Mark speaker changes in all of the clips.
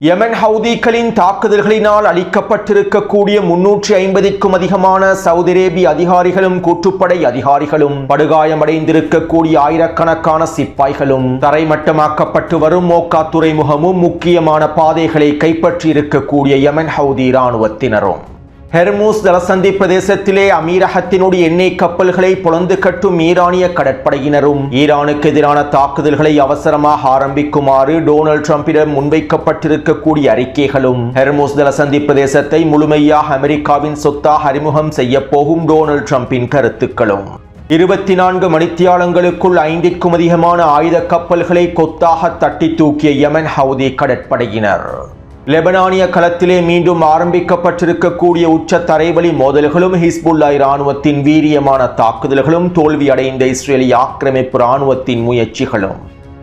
Speaker 1: யமன் ஹவுதிகளின் தாக்குதல்களினால் அளிக்கப்பட்டிருக்கக்கூடிய 350க்கும் அதிகமான சவுதி அரேபிய அதிகாரிகளும் கூட்டுப்படை அதிகாரிகளும் படுகாயமடைந்திருக்கக்கூடிய ஆயிரக்கணக்கான சிப்பாய்களும் தரைமட்டமாக்கப்பட்டு வரும் மோக்கா துறைமுகமும் முக்கியமான பாதைகளை கைப்பற்றியிருக்கக்கூடிய யமன் ஹவுதி இராணுவத்தினரும் ஹெர்மூஸ் ஜலசந்தி பிரதேசத்திலே அமீரகத்தினுடைய எண்ணெய் கப்பல்களை பொளந்து கட்டும் ஈரானிய கடற்படையினரும் ஈரானுக்கு எதிரான தாக்குதல்களை அவசரமாக ஆரம்பிக்குமாறு டொனால்ட் ட்ரம்பிடம் முன்வைக்கப்பட்டிருக்கக்கூடிய அறிக்கைகளும் ஹெர்மூஸ் ஜலசந்தி பிரதேசத்தை முழுமையாக அமெரிக்காவின் சொத்தாக அறிமுகம் செய்ய போகும் டொனால்ட் ட்ரம்பின் கருத்துக்களும் 24 மணித்தியாலங்களுக்குள் 5க்கும் அதிகமான ஆயுத கப்பல்களை கொத்தாக தட்டி தூக்கிய யமன் ஹவுதி கடற்படையினர் லெபனானிய களத்திலே மீண்டும் ஆரம்பிக்கப்பட்டிருக்கக்கூடிய உச்ச தரைவழி மோதல்களும் ஹிஸ்புல்லா இராணுவத்தின் வீரியமான தாக்குதல்களும் தோல்வியடைந்த இஸ்ரேலிய ஆக்கிரமிப்பு இராணுவத்தின் முயற்சிகளும்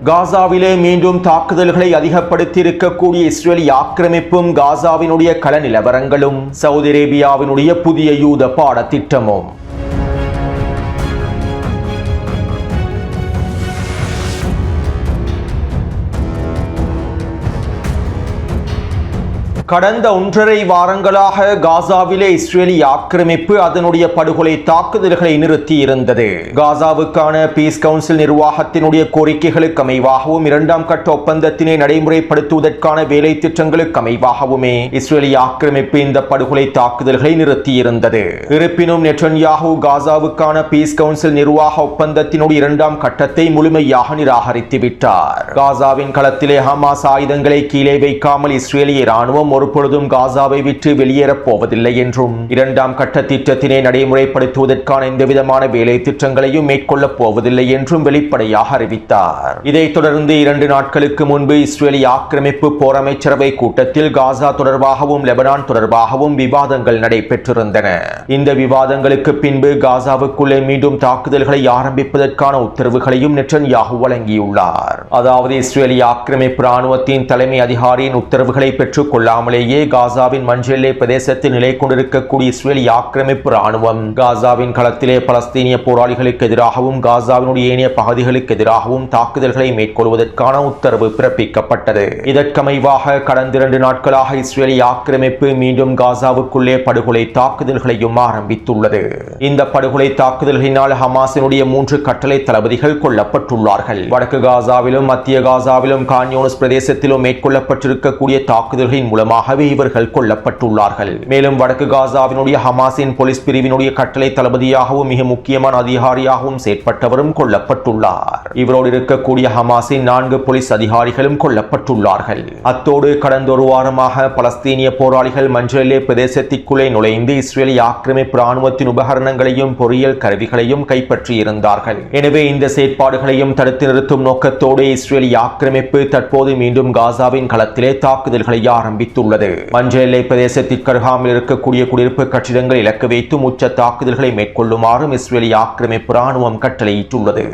Speaker 1: காசாவிலே மீண்டும் தாக்குதல்களை அதிகப்படுத்தி இருக்கக்கூடிய இஸ்ரேலிய ஆக்கிரமிப்பும் காசாவினுடைய கள நிலவரங்களும் சவுதி அரேபியாவினுடைய புதிய யூத பாடத்திட்டமும் கடந்த 1.5 வாரங்களாக காசாவிலே இஸ்ரேலிய ஆக்கிரமிப்பு அதனுடைய படுகொலை தாக்குதல்களை நிறுத்தி இருந்தது. காசாவுக்கான பீஸ் கவுன்சில் நிர்வாகத்தினுடைய கோரிக்கைகளுக்கு அமைவாகவும் 2ஆம் கட்ட ஒப்பந்தத்தினை நடைமுறைப்படுத்துவதற்கான வேலை திட்டங்களுக்கு அமைவாகவுமே இஸ்ரேலிய ஆக்கிரமிப்பு இந்த படுகொலை தாக்குதல்களை நிறுத்தி இருந்தது. இருப்பினும் நெட்டன்யாஹூ காசாவுக்கான பீஸ் கவுன்சில் நிர்வாக ஒப்பந்தத்தினுடைய 2ஆம் கட்டத்தை முழுமையாக நிராகரித்து விட்டார். காசாவின் களத்திலே ஹமாஸ் ஆயுதங்களை கீழே வைக்காமல் இஸ்ரேலிய இராணுவம் ஒருபொழுதும் காசாவை விட்டு வெளியேறப் போவதில்லை என்றும் 2ஆம் கட்ட திட்டத்தினை நடைமுறைப்படுத்துவதற்கான எந்தவிதமான வேலை திட்டங்களையும் மேற்கொள்ளப் போவதில்லை என்றும் வெளிப்படையாக அறிவித்தார். இதைத் தொடர்ந்து 2 நாட்களுக்கு முன்பு இஸ்ரேலிய ஆக்கிரமிப்பு போர் அமைச்சரவை கூட்டத்தில் காசா தொடர்பாகவும் லெபனான் தொடர்பாகவும் விவாதங்கள் நடைபெற்றிருந்தன. இந்த விவாதங்களுக்கு பின்பு காசாவுக்குள்ளே மீண்டும் தாக்குதல்களை ஆரம்பிப்பதற்கான உத்தரவுகளையும் நெட்டன்யாஹூ வழங்கியுள்ளார். அதாவது இஸ்ரேலிய ஆக்கிரமிப்பு இராணுவத்தின் தலைமை அதிகாரியின் உத்தரவுகளை பெற்றுக் கொள்ளாமல் காசாவின் மஞ்செல்லை பிரதேசத்தில் நிலை கொண்டிருக்கக்கூடிய இஸ்ரேலிய ஆக்கிரமிப்பு இராணுவம் காசாவின் களத்திலே பலஸ்தீனிய போராளிகளுக்கு எதிராகவும் காசாவினுடைய ஏனைய பகுதிகளுக்கு எதிராகவும் தாக்குதல்களை மேற்கொள்வதற்கான உத்தரவு பிறப்பிக்கப்பட்டது. இதற்கமைவாக கடந்த 2 நாட்களாக இஸ்ரேலிய ஆக்கிரமிப்பு மீண்டும் காசாவுக்குள்ளே படுகொலை தாக்குதல்களையும் ஆரம்பித்துள்ளது. இந்த படுகொலை தாக்குதல்களினால் ஹமாஸினுடைய 3 கட்டளை தளபதிகள் கொல்லப்பட்டுள்ளார்கள். வடக்கு காசாவிலும் மத்திய காசாவிலும் கான் யூனிஸ் பிரதேசத்திலும் மேற்கொள்ளப்பட்டிருக்கக்கூடிய தாக்குதல்களின் மூலமாகவே இவர்கள் கொல்லப்பட்டுள்ளார்கள். மேலும் வடக்கு காசாவினுடைய ஹமாஸின் போலீஸ் பிரிவினுடைய கட்டளை தளபதியாகவும் மிக முக்கியமான அதிகாரியாகவும் செயற்பட்டவரும் கொல்லப்பட்டுள்ளார். இவரோடு இருக்கக்கூடிய ஹமாஸின் 4 போலீஸ் அதிகாரிகளும் கொல்லப்பட்டுள்ளார்கள். அத்தோடு கடந்த 1 வாரமாக பலஸ்தீனிய போராளிகள் மஞ்சளே பிரதேசத்திற்குள்ளே நுழைந்து இஸ்ரேலிய ஆக்கிரமிப்பு இராணுவத்தின் உபகரணங்களையும் பொறியியல் கருவிகளையும் கைப்பற்றியிருந்தார்கள். எனவே இந்த செயற்பாடுகளையும் தடுத்து நிறுத்தும் நோக்கத்தோடு இஸ்ரேலிய ஆக்கிரமிப்பு தற்போது மீண்டும் காசாவின் களத்திலே தாக்குதல்களை ஆரம்பித்துள்ளது. மஞ்சள் எல்லை பிரதேசத்திற்கு அருகாமையில் இருக்கக்கூடிய குடியிருப்பு கட்டிடங்கள் இலக்கு வைத்து உச்ச தாக்குதல்களை மேற்கொள்ளுமாறும் இஸ்ரேலிய ஆக்கிரமிப்பு இராணுவம் கட்டளையிட்டுள்ளது.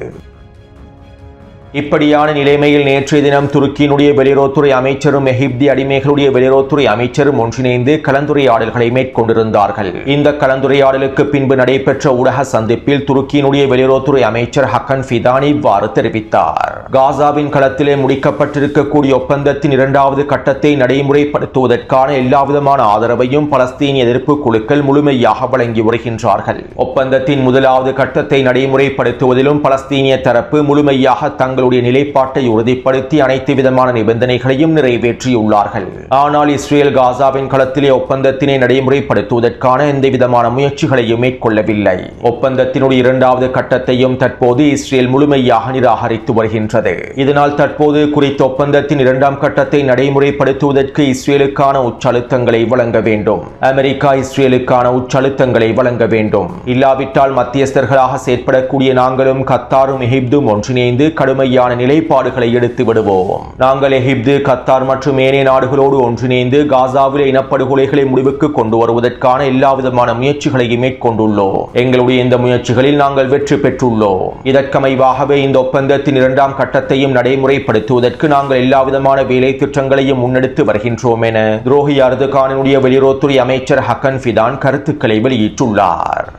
Speaker 1: இப்படியான நிலைமையில் நேற்றைய தினம் துருக்கியினுடைய வெளியுறவுத்துறை அமைச்சரும் எகிப்தி அடிமைகளுடைய வெளியுறவுத்துறை அமைச்சரும் ஒன்றிணைந்து கலந்துரையாடல்களை மேற்கொண்டிருந்தார்கள். இந்த கலந்துரையாடலுக்கு பின்பு நடைபெற்ற ஊடக சந்திப்பில் துருக்கியினுடைய வெளியுறவுத்துறை அமைச்சர் ஹக்கன் ஃபிதானி இவ்வாறு தெரிவித்தார். காசாவின் களத்திலே முடிக்கப்பட்டிருக்கக்கூடிய ஒப்பந்தத்தின் 2வது கட்டத்தை நடைமுறைப்படுத்துவதற்கான எல்லாவிதமான ஆதரவையும் பலஸ்தீனிய எதிர்ப்பு குழுக்கள் முழுமையாக வழங்கி வருகின்றார்கள். ஒப்பந்தத்தின் 1வது கட்டத்தை நடைமுறைப்படுத்துவதிலும் பலஸ்தீனிய தரப்பு முழுமையாக தங்களுடைய நிலைப்பாட்டை உறுதிப்படுத்தி அனைத்து விதமான நிபந்தனைகளையும் நிறைவேற்றியுள்ளார்கள். ஆனால் இஸ்ரேல் காசாவின் களத்திலே ஒப்பந்தத்தினை நடைமுறைப்படுத்துவதற்கான எந்த விதமான முயற்சிகளையும் மேற்கொள்ளவில்லை. ஒப்பந்தத்தினுடைய 2வது கட்டத்தையும் தற்போது இஸ்ரேல் முழுமையாக நிராகரித்து வருகின்றது. இதனால் தற்போது குறித்த ஒப்பந்தத்தின் 2ஆம் கட்டத்தை நடைமுறைப்படுத்துவதற்கு இஸ்ரேலுக்கான உச்சழுத்தங்களை வழங்க வேண்டும். அமெரிக்கா இஸ்ரேலுக்கான உச்சழுத்தங்களை வழங்க வேண்டும். இல்லாவிட்டால் மத்தியஸ்தர்களாக செயற்படக்கூடிய நாங்களும் கத்தாரும் எகிப்தும் ஒன்றிணைந்து கடுமையான நிலைப்பாடுகளை எடுத்து விடுவோம். நாங்கள் எகிப்து, கத்தார் மற்றும் ஏனைய நாடுகளோடு ஒன்றிணைந்து காசாவிலே இனப்படுகொலைகளை முடிவுக்கு கொண்டு வருவதற்கான எல்லாவிதமான முயற்சிகளையும் மேற்கொண்டுள்ளோம். எங்களுடைய இந்த முயற்சிகளில் நாங்கள் வெற்றி பெற்றுள்ளோம். இதற்கமைவாகவே இந்த ஒப்பந்தத்தின் 2ஆம் கட்டத்தையும் நடைமுறைப்படுத்துவதற்கு நாங்கள் எல்லாவிதமான வேலை திட்டங்களையும் முன்னெடுத்து வருகின்றோம் என துரோகி எர்துகானுடைய வெளியுறவுத்துறை அமைச்சர் ஹக்கன் ஃபிதான் கருத்துக்களை வெளியிட்டுள்ளார்.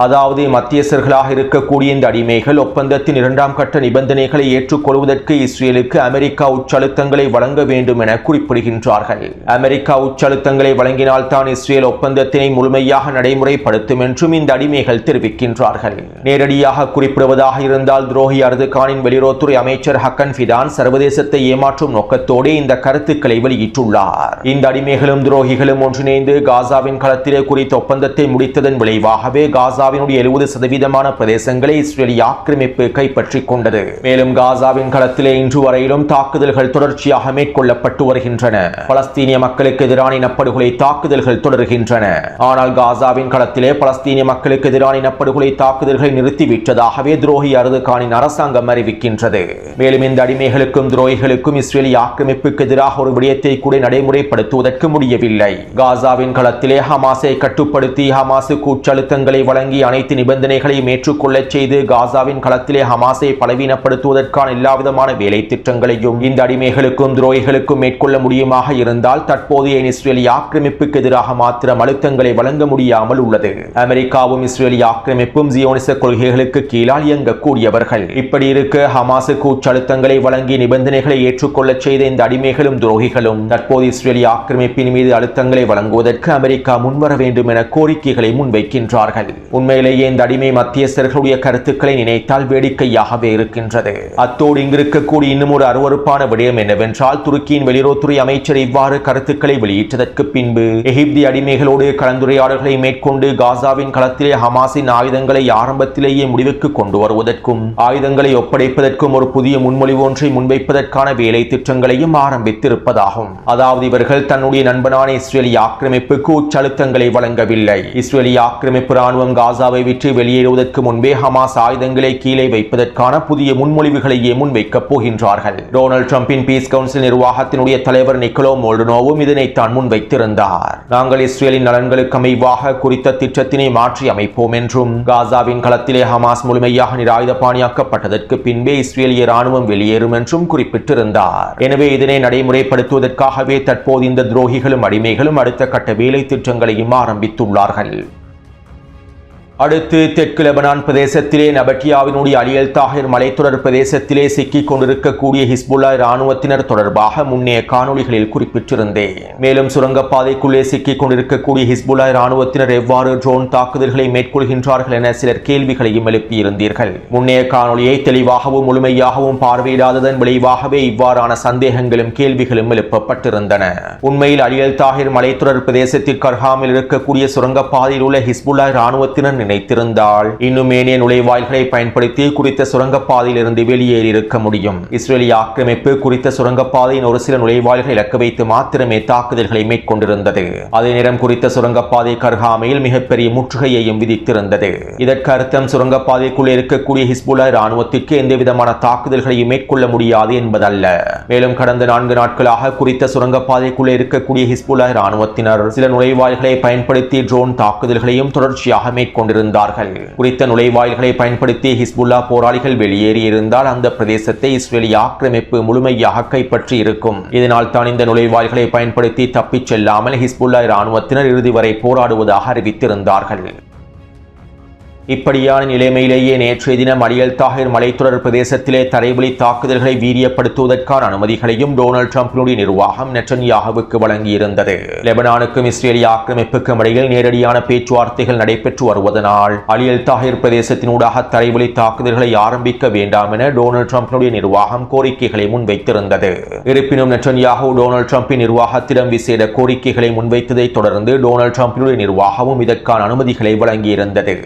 Speaker 1: அதாவது மத்தியஸ்தர்களாக இருக்கக்கூடிய இந்த அடிமைகள் ஒப்பந்தத்தின் இரண்டாம் கட்ட நிபந்தனைகளை ஏற்றுக்கொள்வதற்கு இஸ்ரேலுக்கு அமெரிக்கா உச்சழுத்தங்களை வழங்க வேண்டும் என குறிப்பிடுகின்றார்கள். அமெரிக்கா உச்சழுத்தங்களை வழங்கினால் தான் இஸ்ரேல் ஒப்பந்தத்தினை முழுமையாக நடைமுறைப்படுத்தும் என்றும் இந்த அடிமைகள் தெரிவிக்கின்றார்கள். நேரடியாக குறிப்பிடுவதாக இருந்தால் துரோகி அர்துகானின் வெளியுறவுத்துறை அமைச்சர் ஹக்கன் ஃபிதான் சர்வதேசத்தை ஏமாற்றும் நோக்கத்தோடு இந்த கருத்துக்களை வெளியிட்டுள்ளார். இந்த அடிமைகளும் துரோகிகளும் ஒன்றிணைந்து காசாவின் களத்திலே குறித்த ஒப்பந்தத்தை முடித்ததன் விளைவாகவே காசாவினுடைய 70% பிரதேசங்களை இஸ்ரேலிய ஆக்கிரமிப்பு கைப்பற்றிக் கொண்டது. மேலும் காசாவின் களத்திலே இன்று வரையிலும் தாக்குதல்கள் தொடர்ச்சியாக மேற்கொள்ளப்பட்டு வருகின்றன. பலஸ்தீனிய மக்களுக்கு எதிரான இனப்படுகொலை தாக்குதல்கள் தொடர்கின்றன. ஆனால் காசாவின் களத்திலே பலஸ்தீனிய மக்களுக்கு எதிரான இனப்படுகொலை தாக்குதல்களை நிறுத்திவிட்டதாகவே துரோகி அர்துகானின் அரசாங்கம் அறிவிக்கின்றது. மேலும் இந்த அடிமைகளுக்கும் துரோகிகளுக்கும் இஸ்ரேலிய ஆக்கிரமிப்புக்கு எதிராக ஒரு விடயத்தை கூட நடைமுறைப்படுத்துவதற்கு முடியவில்லை. காசாவின் களத்திலே ஹமாஸை கட்டுப்படுத்தி ஹமாஸுக்கு உச்சழுத்தங்களை வழங்கி அனைத்து நிபந்தனைகளையும் ஏற்றுக்கொள்ளச் செய்து காசாவின் களத்திலே ஹமாஸை பலவீனப்படுத்துவதற்கான எல்லாவிதமான வேலை திட்டங்களையும் இந்த அடிமைகளுக்கும் துரோகிகளுக்கும் மேற்கொள்ள முடியுமாக இருந்தால் தற்போதைய இஸ்ரேலிய ஆக்கிரமிப்புக்கு எதிராக மாத்திரம் அழுத்தங்களை வழங்க முடியாமல் உள்ளது. அமெரிக்காவும் இஸ்ரேலிய ஆக்கிரமிப்பும் ஜியோனிச கொள்கைகளுக்கு கீழால் இயங்கக்கூடியவர்கள். இப்படி இருக்க ஹமாஸுக்கு உச்சழுத்தங்களை வழங்கி நிபந்தனைகளை ஏற்றுக்கொள்ளச் செய்த இந்த அடிமைகளும் துரோகிகளும் தற்போது இஸ்ரேலிய ஆக்கிரமிப்பின் மீது அழுத்தங்களை வழங்குவதற்கு அமெரிக்கா முன்வர வேண்டும் என கோரிக்கைகளை முன்வைக்கின்றார்கள். உண்மையிலேயே இந்த அடிமை மத்தியஸ்தர்களுடைய கருத்துக்களை நினைத்தால் வேடிக்கையாகவே இருக்கின்றது. அத்தோடு இங்கிருக்கக்கூடிய இன்னும் ஒரு அருவருப்பான விடயம் என்னவென்றால் துருக்கியின் வெளியுறவுத்துறை அமைச்சர் இவ்வாறு கருத்துக்களை வெளியிட்டதற்கு பின்பு எகிப்தி அடிமைகளோடு கலந்துரையாடல்களை மேற்கொண்டு காசாவின் களத்திலே ஹமாஸின் ஆயுதங்களை ஆரம்பத்திலேயே முடிவுக்கு கொண்டு வருவதற்கும் ஆயுதங்களை ஒப்படைப்பதற்கும் ஒரு புதிய முன்மொழிவு ஒன்றை முன்வைப்பதற்கான வேலை திட்டங்களையும் ஆரம்பித்திருப்பதாகும். அதாவது இவர்கள் தன்னுடைய நண்பனான இஸ்ரேலிய ஆக்கிரமிப்புக்கு உச்சழுத்தங்களை வழங்கவில்லை. இஸ்ரேலிய ஆக்கிரமிப்பு ராணுவம் காசாவை விட்டு வெளியேறுவதற்கு முன்பே ஹமாஸ் ஆயுதங்களை கீழே வைப்பதற்கான புதிய முன்மொழிவுகளையே முன்வைக்கப் போகின்றார்கள். டொனால்ட் ட்ரம்பின் பீஸ் கவுன்சில் நிர்வாகத்தினுடைய தலைவர் நிக்கோலோ மோல்டனோவும் இதனைத்தான் முன்வைத்திருந்தார். நாங்கள் இஸ்ரேலின் நலன்களுக்கு அமைவாக குறித்த திட்டத்தினை மாற்றி அமைப்போம் என்றும் காசாவின் களத்திலே ஹமாஸ் முழுமையாக நிராயுதபாணியாக்கப்பட்டதற்கு பின்பே இஸ்ரேலிய ராணுவம் வெளியேறும் என்றும் குறிப்பிட்டிருந்தார். எனவே இதனை நடைமுறைப்படுத்துவதற்காகவே தற்போது இந்த துரோகிகளும் அடிமைகளும் அடுத்த கட்ட வேலை திட்டங்களையும் ஆரம்பித்துள்ளார்கள். அடுத்து தெற்கு லெபனான் பிரதேசத்திலே நபட்டியாவினுடைய அலியல் தாஹிர் மலைத்தொடர் பிரதேசத்திலே சிக்கிக் கொண்டிருக்கக்கூடிய ஹிஸ்புல்லா இராணுவத்தினர் தொடர்பாக முன்னைய காணொளிகளில் குறிப்பிட்டிருந்தேன். மேலும் சுரங்கப்பாதைக்குள்ளே சிக்கிக் கொண்டிருக்கக்கூடிய ஹிஸ்புல்லா இராணுவத்தினர் எவ்வாறு ட்ரோன் தாக்குதல்களை மேற்கொள்கின்றார்கள் என சிலர் கேள்விகளையும் எழுப்பியிருந்தீர்கள். முன்னைய காணொளியை தெளிவாகவும் முழுமையாகவும் பார்வையிடாததன் விளைவாகவே இவ்வாறான சந்தேகங்களும் கேள்விகளும் எழுப்பப்பட்டிருந்தன. உண்மையில் அலியல் தாஹிர் மலைத்தொடர் பிரதேசத்திற்கு அருகாமையில் இருக்கக்கூடிய சுரங்கப்பாதையில் உள்ள ஹிஸ்புல்லா இராணுவத்தினர் நினைத்திருந்தால் இன்னும் ஏனைய நுழைவாயில்களை பயன்படுத்தி குறித்த சுரங்கப்பாதையில் இருந்து வெளியேறி இருக்க முடியும். இஸ்ரேலிய ஆக்கிரமிப்பு குறித்த சுரங்கப்பாதையின் ஒரு சில நுழைவாயில்களை இலக்கு வைத்து மாத்திரமே தாக்குதல்களை மேற்கொண்டிருந்தது. அதே நேரம் குறித்த சுரங்கப்பாதை அருகாமையில் மிகப்பெரிய முற்றுகையையும் விதித்திருந்தது. இதற்கு அர்த்தம் சுரங்கப்பாதைக்குள்ளே இருக்கக்கூடிய ஹிஸ்புல்லா இராணுவத்திற்கு எந்தவிதமான தாக்குதல்களையும் மேற்கொள்ள முடியாது என்பதல்ல. மேலும் கடந்த 4 நாட்களாக குறித்த சுரங்கப்பாதைக்குள்ளே இருக்கக்கூடிய ஹிஸ்புல்லா இராணுவத்தினர் சில நுழைவாயில்களை பயன்படுத்தி ட்ரோன் தாக்குதல்களையும் தொடர்ச்சியாக மேற்கொண்டு குறித்த நுழைவாயில்களை பயன்படுத்தி ஹிஸ்புல்லா போராளிகள் வெளியேறியிருந்தால் அந்த பிரதேசத்தை இஸ்ரேலிய ஆக்கிரமிப்பு முழுமையாக கைப்பற்றி இருக்கும். இதனால் தான் இந்த நுழைவாயில்களை பயன்படுத்தி தப்பிச் செல்லாமல் ஹிஸ்புல்லா இராணுவத்தினர் இறுதி வரை போராடுவதாக அறிவித்திருந்தார்கள். இப்படியான நிலைமையிலேயே நேற்றைய தினம் அலியல் தாஹிர் மலைத்தொடர் பிரதேசத்திலே தரைவழி தாக்குதல்களை வீரியப்படுத்துவதற்கான அனுமதிகளையும் டொனால்ட் ட்ரம்பினுடைய நிர்வாகம் நெட்டன்யாஹுவுக்கு வழங்கியிருந்தது. லெபனானுக்கும் இஸ்ரேலிய ஆக்கிரமிப்புக்கும் இடையில் நேரடியான பேச்சுவார்த்தைகள் நடைபெற்று வருவதனால் அலியல் தாஹிர் பிரதேசத்தினூடாக தரைவழி தாக்குதல்களை ஆரம்பிக்க வேண்டாம் என டொனால்ட் ட்ரம்பினுடைய நிர்வாகம் கோரிக்கைகளை முன்வைத்திருந்தது. இருப்பினும் நெட்டன்யாஹு டொனால்ட் ட்ரம்பின் நிர்வாகத்திடம் விசேட கோரிக்கைகளை முன்வைத்ததை தொடர்ந்து டொனால்ட் ட்ரம்பினுடைய நிர்வாகமும் இதற்கான அனுமதிகளை வழங்கியிருந்தது.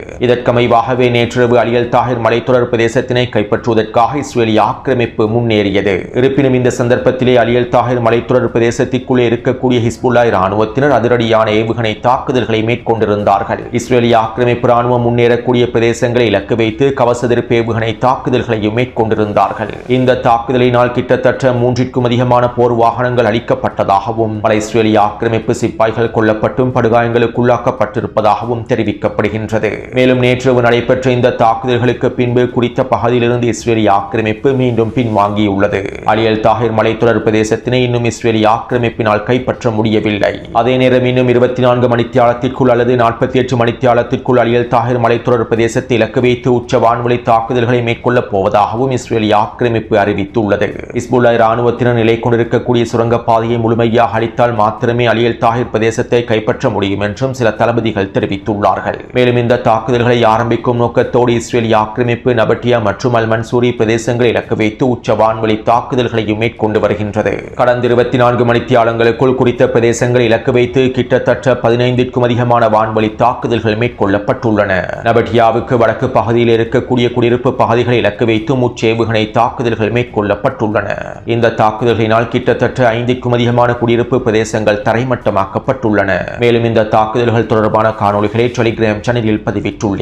Speaker 1: அமைவாகவே நேற்றிரவு அலியல் தாஹிர் மலைத்தொடர் பிரதேசத்தினை கைப்பற்றுவதற்காக இஸ்ரேலிய ஆக்கிரமிப்பு முன்னேறியது. இருப்பினும் இந்த சந்தர்ப்பத்திலே அலியல் தாஹிர் மலைத்தொடர் பிரதேசத்திற்குள்ளே இருக்கக்கூடிய ஹிஸ்புல்லா இராணுவத்தினர் அதிரடியான ஏவுகணை தாக்குதல்களை மேற்கொண்டிருந்தார்கள். இஸ்ரேலிய ஆக்கிரமிப்பு ராணுவம் முன்னேறக்கூடிய பிரதேசங்களை இலக்கு வைத்து கவசதிருப்பு ஏவுகணை தாக்குதல்களையும் மேற்கொண்டிருந்தார்கள். இந்த தாக்குதலினால் கிட்டத்தட்ட 3க்கும் அதிகமான போர் வாகனங்கள் அளிக்கப்பட்டதாகவும் பல இஸ்ரேலிய ஆக்கிரமிப்பு சிப்பாய்கள் கொல்லப்பட்டும் படுகாயங்களுக்குள்ளாக்கப்பட்டிருப்பதாகவும் தெரிவிக்கப்படுகின்றது. மேலும் நேற்றிரவு நடைபெற்ற இந்த தாக்குதல்களுக்கு பின்பு குறித்த பகுதியிலிருந்து இஸ்ரேலிய ஆக்கிரமிப்பு மீண்டும் பின்வாங்கியுள்ளது. அலியல் தாஹிர் மலைத்தொடர் பிரதேசத்தினை இன்னும் இஸ்ரேலிய ஆக்கிரமிப்பினால் கைப்பற்ற முடியவில்லை. அதே நேரம் இன்னும் 24 மணித்தியாலத்திற்குள் அல்லது 48 மணித்தியாலத்திற்குள் அலியல் தாஹிர் மலைத்தொடர் பிரதேசத்தை இலக்கு வைத்து உச்ச வான்வழி தாக்குதல்களை மேற்கொள்ளப் போவதாகவும் இஸ்ரேலிய ஆக்கிரமிப்பு அறிவித்துள்ளது. ஹிஸ்புல்லா இராணுவத்தினர் நிலை கொண்டிருக்கக்கூடிய சுரங்கப்பாதையை முழுமையாக அளித்தால் மாத்திரமே அலியல் தாஹிர் பிரதேசத்தை கைப்பற்ற முடியும் என்றும் சில தளபதிகள் தெரிவித்துள்ளார்கள். மேலும் இந்த தாக்குதல்களை ஆரம்பிக்கும் நோக்கத்தோடு இஸ்ரேலிய ஆக்கிரமிப்பு நபட்டியா மற்றும் அல் மன்சூரி பிரதேசங்களை இலக்கு வைத்து உச்ச வான்வழி தாக்குதல்களையும் மேற்கொண்டு வருகின்றது. கடந்த 24 மணித்தியாலங்களுக்குள் குறித்த பிரதேசங்களை இலக்கு வைத்து கிட்டத்தட்ட 15க்கும் அதிகமான வான்வழி தாக்குதல்கள் மேற்கொள்ளப்பட்டுள்ளன. நபட்டியாவுக்கு வடக்கு பகுதியில் இருக்கக்கூடிய குடியிருப்பு பகுதிகளை இலக்கு வைத்து முச்சேவுகணை தாக்குதல்கள் மேற்கொள்ளப்பட்டுள்ளன. இந்த தாக்குதல்களினால் கிட்டத்தட்ட 5க்கும் அதிகமான குடியிருப்பு பிரதேசங்கள் தரைமட்டமாக்கப்பட்டுள்ளன. மேலும் இந்த தாக்குதல்கள் தொடர்பான காணொளிகளை டெலிகிராம் சேனலில் பதிவிட்டுள்ளேன்.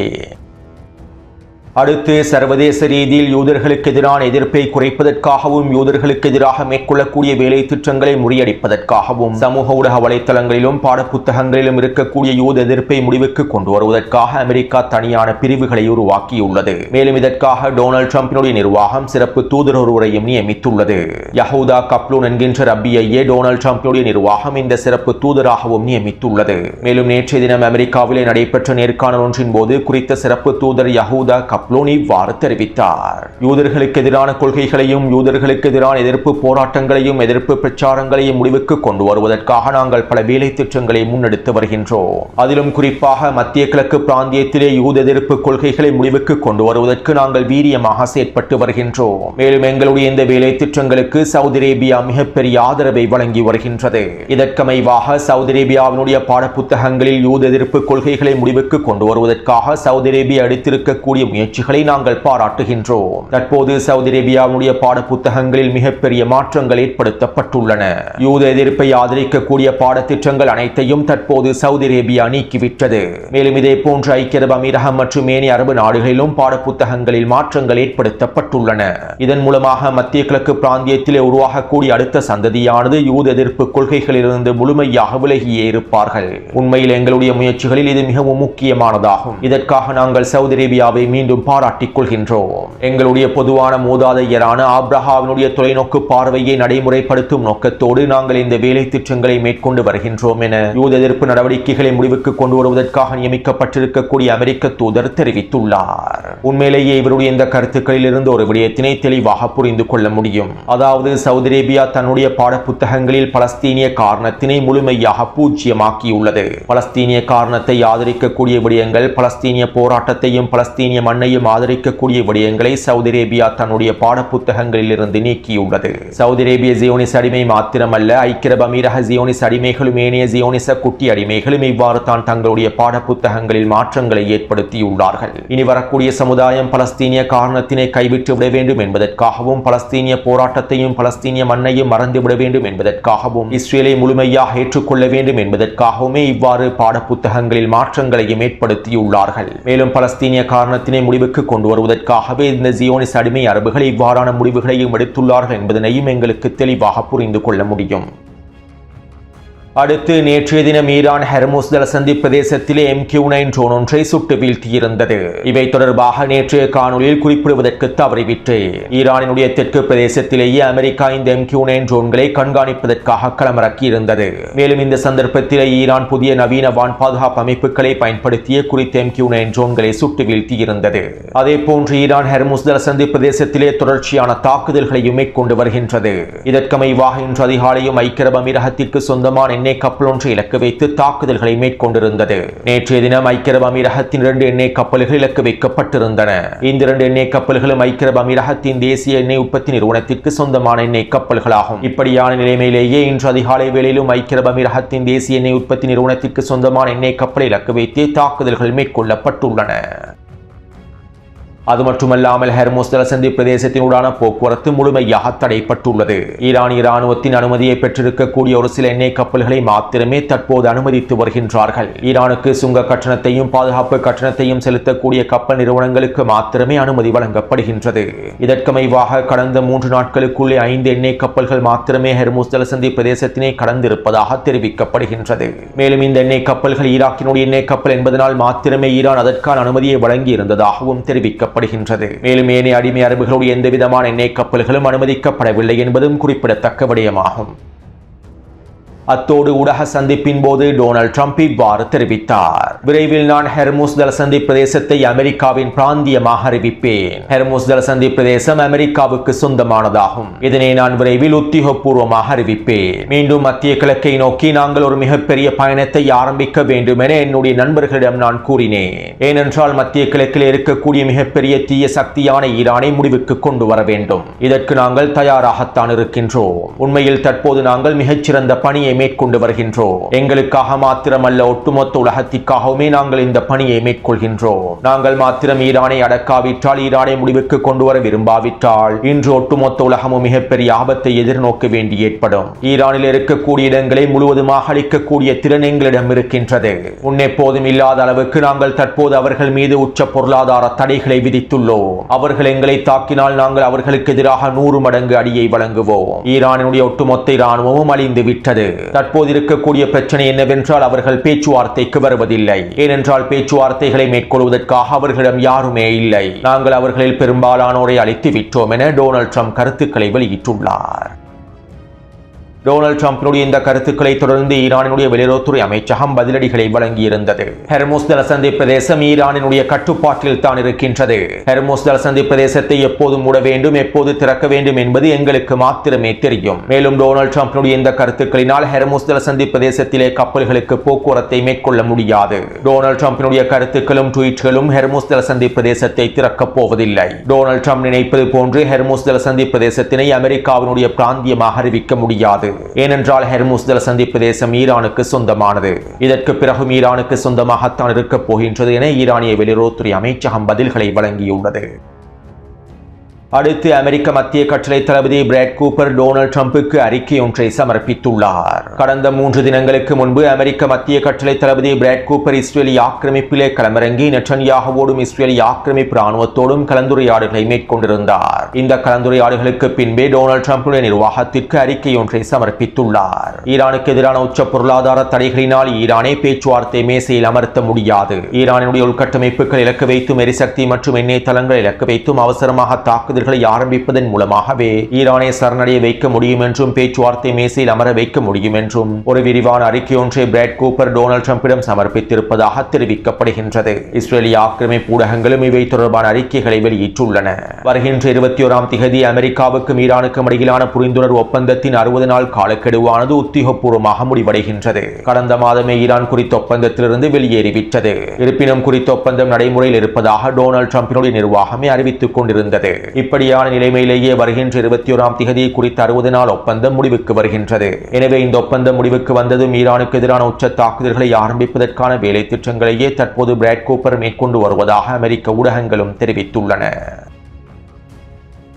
Speaker 1: அடுத்து சர்வதேச ரீதியில் யூதர்களுக்கு எதிரான எதிர்ப்பை குறைப்பதற்காகவும் யூதர்களுக்கு எதிராக மேற்கொள்ளக்கூடிய வேலை திட்டங்களை முறியடிப்பதற்காகவும் சமூக ஊடக வலைத்தளங்களிலும் பாடப்புத்தகங்களிலும் இருக்கக்கூடிய யூத எதிர்ப்பை முடிவுக்கு கொண்டு வருவதற்காக அமெரிக்கா தனியான பிரிவுகளை உருவாக்கியுள்ளது. மேலும் இதற்காக டொனால்ட் ட்ரம்பினுடைய நிர்வாகம் சிறப்பு தூதர் ஒருவரையும் நியமித்துள்ளது. யஹூதா கப்லூன் என்கின்ற ரப்பியையே டொனால்ட் ட்ரம்பினுடைய நிர்வாகம் இந்த சிறப்பு தூதராகவும் நியமித்துள்ளது. மேலும் நேற்றைய தினம் அமெரிக்காவிலே நடைபெற்ற நேர்காணல் ஒன்றின் போது குறித்த சிறப்பு தூதர் யஹூதா இவ்வாறு தெரிவித்தார். யூதர்களுக்கு எதிரான கொள்கைகளையும் யூதர்களுக்கு எதிரான எதிர்ப்பு போராட்டங்களையும் எதிர்ப்பு பிரச்சாரங்களையும் முடிவுக்கு கொண்டு வருவதற்காக நாங்கள் பல வேலை திட்டங்களை முன்னெடுத்து வருகின்றோம். அதிலும் குறிப்பாக மத்திய கிழக்கு பிராந்தியத்திலே யூத எதிர்ப்பு கொள்கைகளை முடிவுக்கு கொண்டு வருவதற்கு நாங்கள் வீரியமாக செயற்பட்டு வருகின்றோம். மேலும் எங்களுடைய இந்த வேலை திட்டங்களுக்கு சவுதி அரேபியா மிகப்பெரிய ஆதரவை வழங்கி வருகின்றது. இதற்கமைவாக சவுதி அரேபியாவினுடைய பாடப்புத்தகங்களில் யூத எதிர்ப்பு கொள்கைகளை முடிவுக்கு கொண்டு வருவதற்காக சவுதி அரேபியா எடுத்திருக்கக்கூடிய முயற்சிகளை நாங்கள் பாராட்டுகின்றோம். தற்போது சவுதி அரேபியாவுடைய பாடப்புத்தகங்களில் மிகப்பெரிய மாற்றங்கள் ஏற்படுத்தப்பட்டுள்ளன. யூத எதிர்ப்பை ஆதரிக்கக்கூடிய பாடத்திட்டங்கள் அனைத்தையும் தற்போது சவுதி அரேபியா நீக்கிவிட்டது. மேலும் இதே போன்ற ஐக்கிய அரபு அமீரகம் மற்றும் ஏனைய அரபு நாடுகளிலும் பாடப்புத்தகங்களில் மாற்றங்கள் ஏற்படுத்தப்பட்டுள்ளன. இதன் மூலமாக மத்திய கிழக்கு பிராந்தியத்திலே உருவாகக்கூடிய அடுத்த சந்ததியானது யூத எதிர்ப்பு கொள்கைகளிலிருந்து முழுமையாக விலகியே இருப்பார்கள். உண்மையில் எங்களுடைய முயற்சிகளில் இது மிகவும் முக்கியமானதாகும். இதற்காக நாங்கள் சவுதி அரேபியாவை மீண்டும் பாராட்டிக் கொள்கின்றோம். எங்களுடைய பொதுவான மூதாதையரான ஆப்ரஹாமினுடைய தொலைநோக்கு பார்வையை நடைமுறைப்படுத்தும் நோக்கத்தோடு நாங்கள் இந்த வேலை திட்டங்களை மேற்கொண்டு வருகின்றோம் என யூத எதிர்ப்பு நடவடிக்கைகளை முடிவுக்கு கொண்டு வருவதற்காக நியமிக்கப்பட்டிருக்கக்கூடிய அமெரிக்க தூதர் தெரிவித்துள்ளார். உண்மையிலேயே இவருடைய இந்த கருத்துக்களில் இருந்து ஒரு விடயத்தினை தெளிவாக புரிந்து கொள்ள முடியும். அதாவது சவுதி அரேபியா தன்னுடைய பாடப்புத்தகங்களில் பலஸ்தீனிய காரணத்தினை முழுமையாக பூஜ்ஜியமாக்கியுள்ளது. பலஸ்தீனிய காரணத்தை ஆதரிக்கக்கூடிய விடயங்கள், பலஸ்தீனிய போராட்டத்தையும் பலஸ்தீனிய மண்ணையும் ஆதரிக்கக்கூடிய விடயங்களை சவுதி அரேபியா தன்னுடைய பாடப்புத்தகங்களில் இருந்து நீக்கியுள்ளது. சவுதி அரேபிய ஜியோனிஸ் அடிமை மாத்திரமல்ல, ஐக்கிய அரபு அமீரக ஜியோனிஸ் அடிமைகளும் ஏனைய ஜியோனிச குட்டி அடிமைகளும் இவ்வாறு தான் தங்களுடைய பாடப்புத்தகங்களில் மாற்றங்களை ஏற்படுத்தியுள்ளார்கள். இனி வரக்கூடிய சமுதாயம் பலஸ்தீனிய காரணத்தினை கைவிட்டு விட வேண்டும் என்பதற்காகவும் பலஸ்தீனிய போராட்டத்தையும் பலஸ்தீனிய மண்ணையும் மறந்துவிட வேண்டும் என்பதற்காகவும் இஸ்ரேலை முழுமையாக ஏற்றுக்கொள்ள வேண்டும் என்பதற்காகவுமே இவ்வாறு பாடப்புத்தகங்களில் மாற்றங்களையும் ஏற்படுத்தியுள்ளார்கள். மேலும் பலஸ்தீனிய காரணத்தினை முடிவுக்கு கொண்டு வருவதற்காகவே இந்த ஜியோனிஸ் அடிமை அரபுகள் இவ்வாறான முடிவுகளையும் எடுத்துள்ளார்கள் என்பதனையும் எங்களுக்கு தெளிவாக புரிந்து கொள்ள முடியும். அடுத்து நேற்றைய தினம் ஈரான் ஹெர்முஸ் ஜலசந்தி பிரதேசத்திலே MQ-9 ட்ரோன் ஒன்றை சுட்டு வீழ்த்தியிருந்தது. இவை தொடர்பாக நேற்றைய காணொலியில் குறிப்பிடுவதற்கு தவறிவிட்டேன். ஈரானினுடைய தெற்கு பிரதேசத்திலேயே அமெரிக்கா இந்த MQ-9 ட்ரோன்களை கண்காணிப்பதற்காக களமிறக்கியிருந்தது. மேலும் இந்த சந்தர்ப்பத்திலே ஈரான் புதிய நவீன வான் பாதுகாப்பு அமைப்புகளை பயன்படுத்திய குறித்த MQ-9 ட்ரோன்களை சுட்டு வீழ்த்தியிருந்தது. அதே போன்று ஈரான் ஹெர்முஸ் ஜலசந்தி பிரதேசத்திலே தொடர்ச்சியான தாக்குதல்களையும் மேற்கொண்டு வருகின்றது. இதற்கமைவாக இன்று அதிகாலையும் ஐக்கிய அரபு அமீரகத்திற்கு சொந்தமான கப்பல் ஒன்றை இலக்கு வைத்து தாக்குதல்களை மேற்கொண்டிருந்தது. நேற்றைய தினம் ஐக்கிய அரபு அமீரகத்தின் 2 எண்ணெய் கப்பல்கள் இலக்கு வைக்கப்பட்டிருந்தன. இந்த 2 எண்ணெய் கப்பல்களும் ஐக்கிய அரபு அமீரகத்தின் தேசிய எண்ணெய் உற்பத்தி நிறுவனத்திற்கு சொந்தமான எண்ணெய் கப்பல்களாகும். இப்படியான நிலைமையிலேயே இன்று அதிகாலை வேளையிலும் ஐக்கிய அரபு அமீரகத்தின் தேசிய எண்ணெய் உற்பத்தி நிறுவனத்திற்கு சொந்தமான எண்ணெய் கப்பலை இலக்கு வைத்து தாக்குதல்கள் மேற்கொள்ளப்பட்டுள்ளன. அது மட்டுமல்லாமல் ஹெர்முஸ் ஜலசந்தி பிரதேசத்தினூடான போக்குவரத்து முழுமையாக தடைப்பட்டுள்ளது. ஈரானிய இராணுவத்தின் அனுமதியை பெற்றிருக்கக்கூடிய ஒரு சில எண்ணெய் கப்பல்களை மாத்திரமே தற்போது அனுமதித்து வருகின்றார்கள். ஈரானுக்கு சுங்க கட்டணத்தையும் பாதுகாப்பு கட்டணத்தையும் செலுத்தக்கூடிய கப்பல் நிறுவனங்களுக்கு மாத்திரமே அனுமதி வழங்கப்படுகின்றது. இதற்கமைவாக கடந்த 3 நாட்களுக்குள்ளே 5 எண்ணெய் கப்பல்கள் மாத்திரமே ஹெர்முஸ் ஜலசந்தி பிரதேசத்தினை கடந்திருப்பதாக தெரிவிக்கப்படுகின்றது. மேலும் இந்த எண்ணெய் கப்பல்கள் ஈராக்கினுடைய எண்ணெய் கப்பல் என்பதனால் மாத்திரமே ஈரான் அதற்கான அனுமதியை வழங்கி இருந்ததாகவும் தெரிவிக்கப்படுகின்றது. மேலும் ஏனைய அடிமை அரபுகளுடைய எந்தவிதமான எண்ணெய் கப்பல்களும் அனுமதிக்கப்படவில்லை என்பதும் குறிப்பிடத்தக்க விடயமாகும். அத்தோடு ஊடக சந்திப்பின் போது டொனால்ட் ட்ரம்ப் இவ்வாறு தெரிவித்தார். விரைவில் நான் ஹெர்முஸ் ஜலசந்தி பிரதேசத்தை அமெரிக்காவின் பிராந்தியமாக அறிவிப்பேன். ஹெர்முஸ் ஜலசந்தி பிரதேசம் அமெரிக்காவுக்கு சொந்தமானதாகும். இதனை நான் விரைவில் உத்தியோகபூர்வமாக அறிவிப்பேன். மீண்டும் மத்திய கிழக்கை நோக்கி நாங்கள் ஒரு மிகப்பெரிய பயணத்தை ஆரம்பிக்க வேண்டும் என என்னுடைய நண்பர்களிடம் நான் கூறினேன். ஏனென்றால் மத்திய கிழக்கில் இருக்கக்கூடிய மிகப்பெரிய தீய சக்தியான ஈரானை முடிவுக்கு கொண்டு வர வேண்டும். இதற்கு நாங்கள் தயாராகத்தான் இருக்கின்றோம். உண்மையில் தற்போது நாங்கள் மிகச்சிறந்த பணியை மேற்கொண்டு வருகின்றோம். எங்களுக்காக மாத்திரமல்ல, ஒட்டுமொத்த உலகத்திற்காகவுமே நாங்கள் இந்த பணியை மேற்கொள்கின்றோம். நாங்கள் மாத்திரம் ஈரானை அடக்காவிட்டால், ஈரானை முடிவுக்கு கொண்டு வர விரும்பாவிட்டால் இன்று ஒட்டுமொத்த உலகமும் மிகப்பெரிய ஆபத்தை எதிர்நோக்க வேண்டி ஏற்படும். ஈரானில் இருக்கக்கூடிய இடங்களை முழுவதுமாக அளிக்கக்கூடிய திறன் எங்களிடம் இருக்கின்றது. முன்னெப்போதும் இல்லாத அளவுக்கு நாங்கள் தற்போது அவர்கள் மீது உச்ச பொருளாதார தடைகளை விதித்துள்ளோம். அவர்கள் எங்களை தாக்கினால் நாங்கள் அவர்களுக்கு எதிராக 100 மடங்கு அடியை வழங்குவோம். ஈரானுடைய ஒட்டுமொத்த இராணுவமும் அழிந்து விட்டது. தற்போது இருக்கக்கூடிய பிரச்சனை என்னவென்றால் அவர்கள் பேச்சுவார்த்தைக்கு வருவதில்லை. ஏனென்றால் பேச்சுவார்த்தைகளை மேற்கொள்வதற்காக அவர்களிடம் யாருமே இல்லை. நாங்கள் அவர்களில் பெரும்பாலானோரை அழித்து விட்டோம் என டொனால்ட் ட்ரம்ப் கருத்துக்களை வெளியிட்டுள்ளார். டொனால்ட் ட்ரம்பினுடைய இந்த கருத்துக்களை தொடர்ந்து ஈரானினுடைய வெளியுறவுத்துறை அமைச்சகம் பதிலடிகளை வழங்கியிருந்தது. ஹெர்முஸ் ஜலசந்தி பிரதேசம் ஈரானினுடைய கட்டுப்பாட்டில் தான் இருக்கின்றது. ஹெர்முஸ் ஜலசந்தி பிரதேசத்தை எப்போது மூட வேண்டும், எப்போது திறக்க வேண்டும் என்பது எங்களுக்கு மாத்திரமே தெரியும். மேலும் டொனால்ட் ட்ரம்பினுடைய இந்த கருத்துக்களினால் ஹெர்முஸ் ஜலசந்தி பிரதேசத்திலே கப்பல்களுக்கு போக்குவரத்தை மேற்கொள்ள முடியாது. டொனால்ட் ட்ரம்பினுடைய கருத்துக்களும் ட்வீட்களும் ஹெர்முஸ் ஜலசந்தி பிரதேசத்தை திறக்கப் போவதில்லை. டொனால்ட் ட்ரம்ப் நினைப்பது போன்று ஹெர்முஸ் ஜலசந்தி பிரதேசத்தினை அமெரிக்காவினுடைய பிராந்தியமாக அறிவிக்க முடியாது. ஏனென்றால் ஹெர்முஸ் ஜலசந்தி பிரதேசம் ஈரானுக்கு சொந்தமானது. இதற்கு பிறகும் ஈரானுக்கு சொந்தமாகத்தான் இருக்கப் போகின்றது என ஈரானிய வெளியுறவுத்துறை அமைச்சகம் பதில்களை வழங்கியுள்ளது. அடுத்து அமெரிக்க மத்திய கட்டளை தளபதி பிராட் கூப்பர் டொனால்ட் ட்ரம்புக்கு அறிக்கை ஒன்றை சமர்ப்பித்துள்ளார். கடந்த 3 தினங்களுக்கு முன்பு அமெரிக்க மத்திய கட்டளை தளபதி பிராட் கூப்பர் இஸ்ரேலிய ஆக்கிரமிப்பிலே களமிறங்கி நெட்டன்யாகுவோடும் இஸ்ரேலிய ஆக்கிரமிப்பு ராணுவத்தோடும் கலந்துரையாடுகளை மேற்கொண்டிருந்தார். இந்த கலந்துரையாடுகளுக்கு பின்பே டொனால்ட் ட்ரம்புடைய நிர்வாகத்திற்கு அறிக்கை ஒன்றை சமர்ப்பித்துள்ளார். ஈரானுக்கு எதிரான உச்ச பொருளாதார தடைகளினால் ஈரானை பேச்சுவார்த்தை மேசையில் அமர்த்த முடியாது. ஈரானுடைய உள்கட்டமைப்புகள் இலக்கு வைத்தும் எரிசக்தி மற்றும் எண்ணெய் தளங்களை இலக்கு வைத்தும் அவசரமாக தாக்குதல்களை ஆரம்பிப்பதன் மூலமாகவே ஈரானை சரணடைய வைக்க முடியும் என்றும் பேச்சுவார்த்தை மேசையில் அமர வைக்க முடியும் என்றும் ஒரு விரிவான அறிக்கை ஒன்றை பிராட் கூப்பர் டொனால்ட் ட்ரம்பிடம் சமர்ப்பித்திருப்பதாக தெரிவிக்கப்படுகின்றது. இஸ்ரேலிய ஆக்கிரமிப்பு ஊடகங்களும் இவை தொடர்பான அறிக்கைகளை வெளியிட்டுள்ளன. வருகின்ற 21ஆம் திகதி அமெரிக்காவுக்கும் ஈரானுக்கும் இடையிலான புரிந்துணர்வு ஒப்பந்தத்தின் 60 நாள் காலக்கெடுவானது உத்தியோகபூர்வமாக முடிவடைகின்றது. கடந்த மாதமே ஈரான் குறித்த ஒப்பந்தத்திலிருந்து வெளியேறிவிட்டது. இருப்பினும் குறித்த ஒப்பந்தம் நடைமுறையில் இருப்பதாக டொனால்ட் ட்ரம்பினுடைய நிர்வாகமே அறிவித்துக் கொண்டிருந்தது. இப்படியான நிலைமையிலேயே வருகின்ற 21ஆம் திகதி குறித்த 60 நாள் ஒப்பந்தம் முடிவுக்கு வருகின்றது. எனவே இந்த ஒப்பந்தம் முடிவுக்கு வந்ததும் ஈரானுக்கு எதிரான உச்ச தாக்குதல்களை ஆரம்பிப்பதற்கான வேலை திட்டங்களையே தற்போது பிராட் கூப்பர் மேற்கொண்டு வருவதாக அமெரிக்க ஊடகங்களும் தெரிவித்துள்ளன.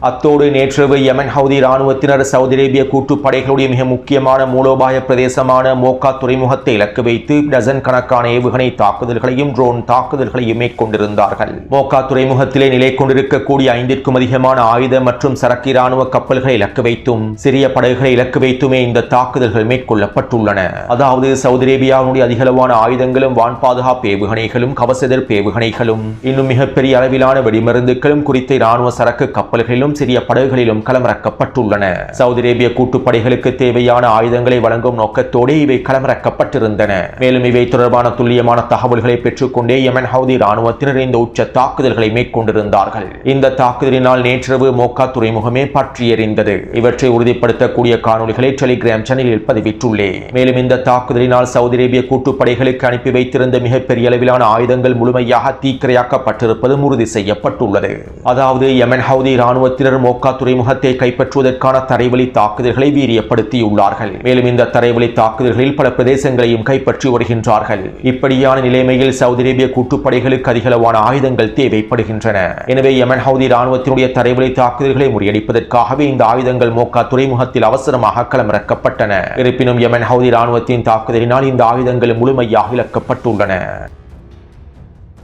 Speaker 1: அத்தோடு நேற்றிரவு யமன் ஹவுதி இராணுவத்தினர் சவுதி அரேபிய கூட்டுப்படைகளுடைய மிக முக்கியமான மூலோபாய பிரதேசமான மோக்கா துறைமுகத்தை இலக்கு வைத்து டசன் கணக்கான ஏவுகணை தாக்குதல்களையும் ட்ரோன் தாக்குதல்களையும் மேற்கொண்டிருந்தார்கள். மோக்கா துறைமுகத்திலே நிலை கொண்டிருக்கக்கூடிய 5க்கும் அதிகமான ஆயுத மற்றும் சரக்கு இராணுவ கப்பல்களை இலக்கு வைத்தும் சிறிய படகுகளை இலக்கு வைத்துமே இந்த தாக்குதல்கள் மேற்கொள்ளப்பட்டுள்ளன. அதாவது சவுதி அரேபியாவுடைய அதிகளவான ஆயுதங்களும் வான் பாதுகாப்பு ஏவுகணைகளும் கவச எதிர்ப்பு ஏவுகணைகளும் இன்னும் மிகப்பெரிய அளவிலான வெடிமருந்துகளும் குறித்த இராணுவ சரக்கு கப்பல்களிலும் சிறிய படகுகளிலும் களமிறக்கப்பட்டுள்ளன. சவுதி அரேபிய கூட்டுப்படைகளுக்கு தேவையான ஆயுதங்களை வழங்கும் நோக்கத்தோடு இவை களமிறக்கப்பட்டிருந்தன. மேலும் இவை தொடர்பான துல்லியமான தகவல்களை பெற்றுக்கொண்டே யமன் ஹவுதி இராணுவத்தினர் இந்த உச்ச தாக்குதல்களை மேற்கொண்டிருந்தார்கள். இந்த தாக்குதலினால் நேற்றிரவு மோக்கா துறைமுகமே பற்றி எரிந்தது. இவற்றை உறுதிப்படுத்தக்கூடிய காணொலிகளை டெலிகிராம் சேனலில் பதிவிட்டுள்ளேன். மேலும் இந்த தாக்குதலினால் சவுதி அரேபிய கூட்டுப்படைகளுக்கு அனுப்பி வைத்திருந்த மிகப்பெரிய அளவிலான ஆயுதங்கள் முழுமையாக தீக்கிரையாக்கப்பட்டிருப்பதும் உறுதி செய்யப்பட்டுள்ளது. அதாவது யமன் ஹவுதி இராணுவ இராணுவத்தினர் மோக்கா துறைமுகத்தை கைப்பற்றுவதற்கான தரைவழி தாக்குதல்களை வீரியப்படுத்தியுள்ளார்கள். மேலும் இந்த தரைவழி தாக்குதல்களில் பல பிரதேசங்களையும் கைப்பற்றி வருகின்றார்கள். இப்படியான நிலைமையில் சவுதி அரேபிய கூட்டுப்படைகளுக்கு அதிகளவான ஆயுதங்கள் தேவைப்படுகின்றன. எனவே யமன் ஹவுதி இராணுவத்தினுடைய தரைவழி தாக்குதல்களை முறியடிப்பதற்காகவே இந்த ஆயுதங்கள் மோக்கா துறைமுகத்தில் அவசரமாக களமிறக்கப்பட்டன. இருப்பினும் யமன் ஹவுதி இராணுவத்தின் தாக்குதலினால் இந்த ஆயுதங்கள் முழுமையாக இழக்கப்பட்டுள்ளன.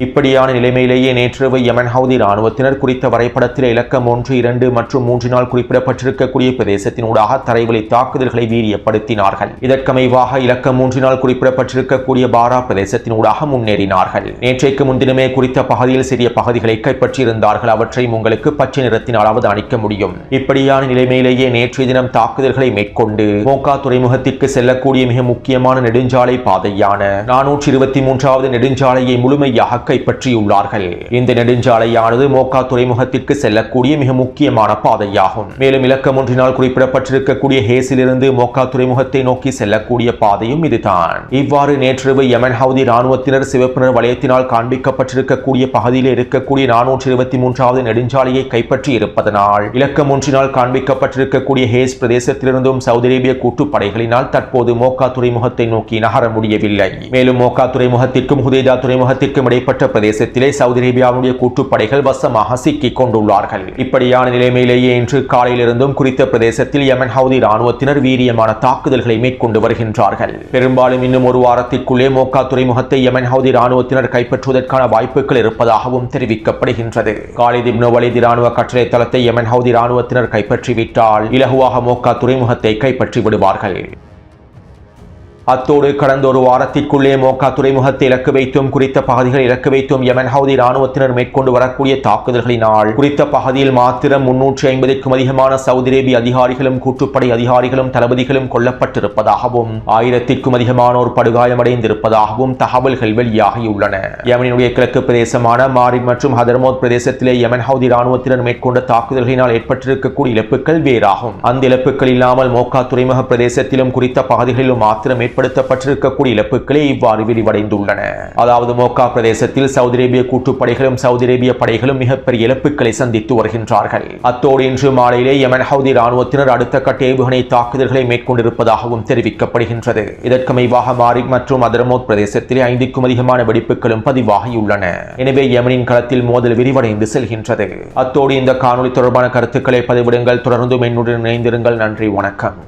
Speaker 1: இப்படியான நிலைமையிலேயே நேற்றிரவு யமன் ஹவுதி இராணுவத்தினர் குறித்த வரைபடத்தில் இலக்கம் 1, 2 மற்றும் 3 நாள் குறிப்பிடப்பட்டிருக்கக்கூடிய பிரதேசத்தினூடாக தரைவழி தாக்குதல்களை வீரியப்படுத்தினார்கள். இதற்கமைவாக இலக்கம் 3 நாள் குறிப்பிடப்பட்டிருக்கக்கூடிய பாரா பிரதேசத்தினூடாக முன்னேறினார்கள். நேற்றைக்கு முன்தினமே குறித்த பகுதியில் சிறிய பகுதிகளை கைப்பற்றியிருந்தார்கள். அவற்றையும் உங்களுக்கு பச்சை நிறத்தினால் அவதானிக்க முடியும். இப்படியான நிலைமையிலேயே நேற்றைய தினம் தாக்குதல்களை மேற்கொண்டு மோக்கா துறைமுகத்திற்கு செல்லக்கூடிய மிக முக்கியமான நெடுஞ்சாலை பாதையான 423வது நெடுஞ்சாலையை முழுமையாக கைப்பற்றியுள்ளார்கள். இந்த நெடுஞ்சாலையானது மோக்கா துறைமுகத்திற்கு செல்லக்கூடிய மிக முக்கியமான பாதையாகும். மேலும் இலக்கம் 1 குறிப்பிடப்பட்டிருக்கக்கூடிய ஹேஸிலிருந்து மோக்கா துறைமுகத்தை நோக்கி செல்லக்கூடிய பாதையும் இதுதான். இவ்வாறு நேற்றிரவு யமன் ஹவுதி இராணுவத்தினர் சிவப்பு நிற வளையத்தினால் காண்பிக்கப்பட்டிருக்கக்கூடிய பகுதியில் இருக்கக்கூடிய 423வது நெடுஞ்சாலையை கைப்பற்றி இருப்பதனால் இலக்கம் 1 காண்பிக்கப்பட்டிருக்கக்கூடிய ஹேஸ் பிரதேசத்திலிருந்தும் சவுதி அரேபிய கூட்டுப்படைகளினால் தற்போது மோக்கா துறைமுகத்தை நோக்கி நகர முடியவில்லை. மேலும் மோக்கா துறைமுகத்திற்கும் ஹுதைதா துறைமுகத்திற்கும் இடைப்பட்ட பிரதேசத்திலே சவுதி அரேபியாவுடைய கூட்டுப்படைகள் வசமாக சிக்கிக் கொண்டுள்ளார்கள். இப்படியான நிலைமையிலேயே இன்று காலையிலிருந்தும் குறித்த பிரதேசத்தில் யமன் ஹவுதி இராணுவத்தினர் வீரியமான தாக்குதல்களை மேற்கொண்டு வருகின்றார்கள். பெரும்பாலும் இன்னும் ஒரு வாரத்திற்குள்ளே மோக்கா துறைமுகத்தை யமன் ஹவுதி இராணுவத்தினர் கைப்பற்றுவதற்கான வாய்ப்புகள் இருப்பதாகவும் தெரிவிக்கப்படுகின்றது. காலித் இப்னு வலீத் இராணுவ கட்டளை தளத்தை யமன் ஹவுதி இராணுவத்தினர் கைப்பற்றிவிட்டால் இலகுவாக மோக்கா துறைமுகத்தை கைப்பற்றி விடுவார்கள். அத்தோடு கடந்த ஒரு வாரத்திற்குள்ளே மோக்கா துறைமுகத்தை இலக்கு வைத்தும் குறித்த பகுதிகள் இலக்கு வைத்தும் யமன் ஹவுதி இராணுவத்தினர் மேற்கொண்டு வரக்கூடிய தாக்குதல்களினால் குறித்த பகுதியில் மாத்திரம் 350க்கும் அதிகமான சவுதி அரேபிய அதிகாரிகளும் கூட்டுப்படை அதிகாரிகளும் தளபதிகளும் கொல்லப்பட்டிருப்பதாகவும் 1000க்கும் அதிகமானோர் படுகாயமடைந்திருப்பதாகவும் தகவல்கள் வெளியாகியுள்ளன. யமனினுடைய கிழக்கு பிரதேசமான மாரிப் மற்றும் ஹதர்மோத் பிரதேசத்திலே யமன் ஹவுதி இராணுவத்தினர் மேற்கொண்ட தாக்குதல்களினால் ஏற்பட்டிருக்கக்கூடிய இழப்புகள் வேறாகும். அந்த இழப்புகள் இல்லாமல் மோக்கா துறைமுக பிரதேசத்திலும் குறித்த பகுதிகளிலும் மாத்திரம் ஏற்படுத்தப்பட்டிருக்கக்கூடிய இழப்புகளே இவ்வாறு விரிவடைந்துள்ளன. அதாவது மோக்கா பிரதேசத்தில் சவுதி அரேபிய கூட்டுப்படைகளும் சவுதி அரேபிய படைகளும் மிகப்பெரிய இழப்புகளை சந்தித்து வருகின்றார்கள். அத்தோடு இன்று மாலையிலே யமன் ஹவுதி இராணுவத்தினர் அடுத்த கட்ட ஏவுகணை தாக்குதல்களை மேற்கொண்டிருப்பதாகவும் தெரிவிக்கப்படுகின்றது. இதற்கமைவாக மாரிப் மற்றும் அதர்மோத் பிரதேசத்திலே 5க்கும் அதிகமான வெடிப்புகளும் பதிவாகியுள்ளன. எனவே யமனின் களத்தில் மோதல் விரிவடைந்து செல்கின்றது. அத்தோடு இந்த காணொலி தொடர்பான கருத்துக்களை பதிவிடுங்கள். தொடர்ந்தும் என்னுடன் இணைந்திருங்கள். நன்றி, வணக்கம்.